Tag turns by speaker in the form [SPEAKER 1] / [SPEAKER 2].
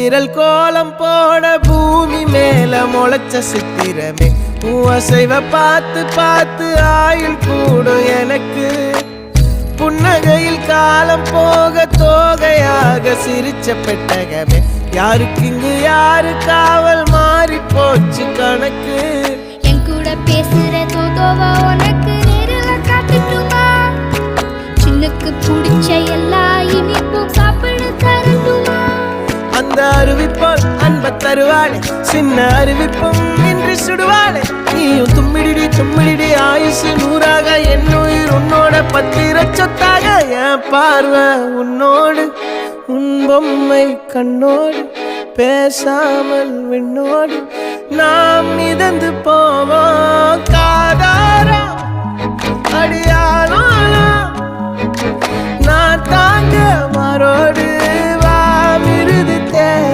[SPEAKER 1] விரல் கோலம் போட பூமி மேல முளைச்ச சித்திரமே அசைவ பார்த்து பார்த்து ஆயுள் கூடும் எனக்கு புன்னகையில் காலம் போக தோகையாக சிரிச்ச பெட்டகமே யாருக்கு இங்கு யாரு காவல் மாறி போச்சு கணக்கு
[SPEAKER 2] என் கூட பேசுற தோதோவா உனக்கு நேரில் காட்டுட்டுமா சின்னுக்கு பிடிச்ச எல்லா இனிப்பும் சாப்பிட தரட்டுமா
[SPEAKER 1] அந்த அறிவிப்போல் அன்ப தருவாளே சின்ன அறிவிப்பும் இன்று சுடுவாளே நீயும் தும்மிடி தும்மிடி ஆயுசு நூறாக என் உயிர் உன்னோட பத்திர சொத்தாக என் பார்வை உன்னோடு உன் பொம்மை கண்ணோடு பேசாமல் விண்ணோடு நாம் மிதந்து போவோம் காதாரா அடியாலும்